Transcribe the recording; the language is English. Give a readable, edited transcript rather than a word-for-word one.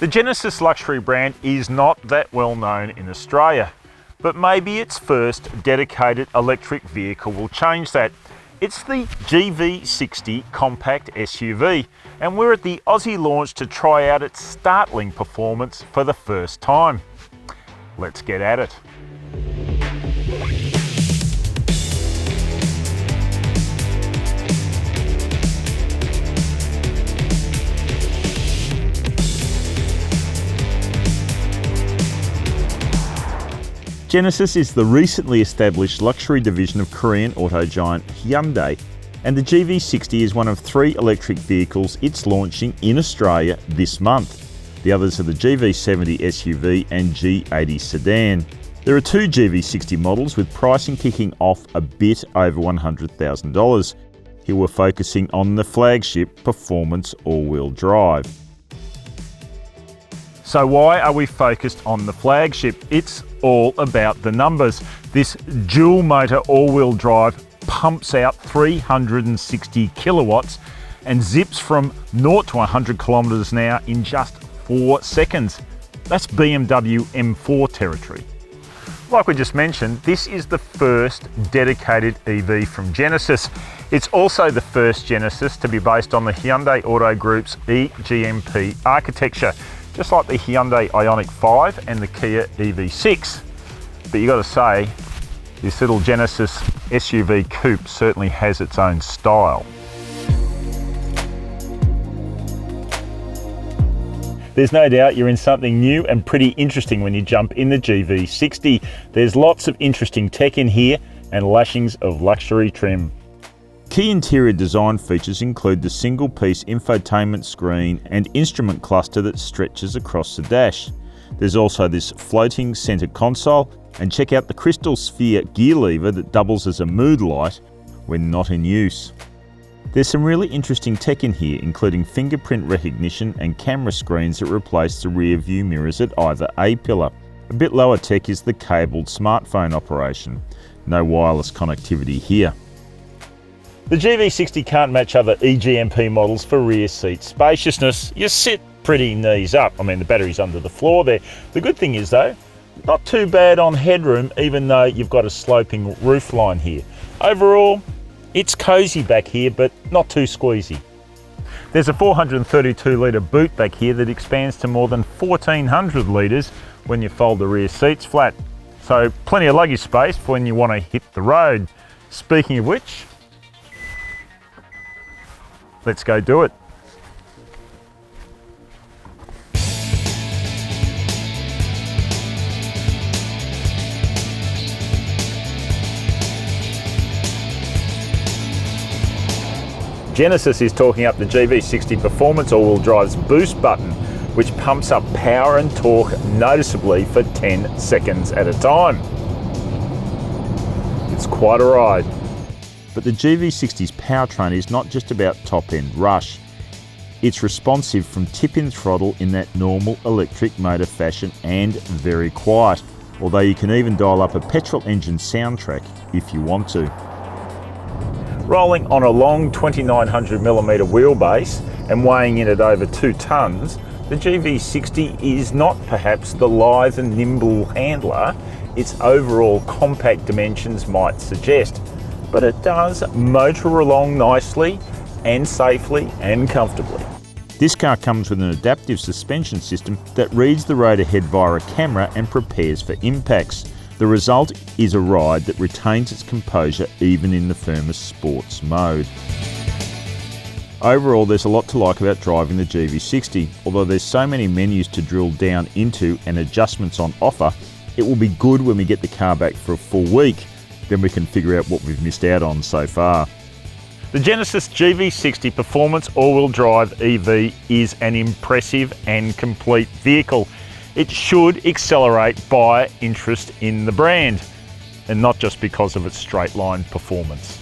The Genesis luxury brand is not that well known in Australia, but maybe its first dedicated electric vehicle will change that. It's the GV60 compact SUV, and we're at the Aussie launch to try out its startling performance for the first time. Let's get at it. Genesis is the recently established luxury division of Korean auto giant Hyundai, and the GV60 is one of 3 electric vehicles it's launching in Australia this month. The others are the GV70 SUV and G80 sedan. There are 2 GV60 models with pricing kicking off a bit over $100,000. Here we're focusing on the flagship Performance all-wheel drive. So why are we focused on the flagship? It's all about the numbers. This dual motor all-wheel drive pumps out 360 kilowatts and zips from 0 to 100 kilometers an hour in just 4 seconds. That's BMW M4 territory. Like we just mentioned, this is the first dedicated EV from Genesis. It's also the first Genesis to be based on the Hyundai Auto Group's eGMP architecture, just like the Hyundai Ioniq 5 and the Kia EV6. But you got to say, this little Genesis SUV coupe certainly has its own style. There's no doubt you're in something new and pretty interesting when you jump in the GV60. There's lots of interesting tech in here and lashings of luxury trim. Key interior design features include the single-piece infotainment screen and instrument cluster that stretches across the dash. There's also this floating center console, and check out the crystal sphere gear lever that doubles as a mood light when not in use. There's some really interesting tech in here, including fingerprint recognition and camera screens that replace the rear view mirrors at either A-pillar. A bit lower tech is the cabled smartphone operation. No wireless connectivity here. The GV60 can't match other eGMP models for rear seat spaciousness. You sit pretty knees up. I mean, the battery's under the floor there. The good thing is though, not too bad on headroom, even though you've got a sloping roofline here. Overall, it's cozy back here, but not too squeezy. There's a 432 litre boot back here that expands to more than 1400 litres when you fold the rear seats flat. So plenty of luggage space for when you want to hit the road. Speaking of which, let's go do it. Genesis is talking up the GV60 Performance all-wheel drive's boost button, which pumps up power and torque noticeably for 10 seconds at a time. It's quite a ride. But the GV60's powertrain is not just about top-end rush. It's responsive from tip-in throttle in that normal electric motor fashion and very quiet, although you can even dial up a petrol engine soundtrack if you want to. Rolling on a long 2900mm wheelbase and weighing in at over 2 tonnes, the GV60 is not perhaps the lithe and nimble handler its overall compact dimensions might suggest, but it does motor along nicely and safely and comfortably. This car comes with an adaptive suspension system that reads the road ahead via a camera and prepares for impacts. The result is a ride that retains its composure even in the firmest sports mode. Overall, there's a lot to like about driving the GV60. Although there's so many menus to drill down into and adjustments on offer, it will be good when we get the car back for a full week. Then we can figure out what we've missed out on so far. The Genesis GV60 Performance all-wheel drive EV is an impressive and complete vehicle. It should accelerate buyer interest in the brand, and not just because of its straight line performance.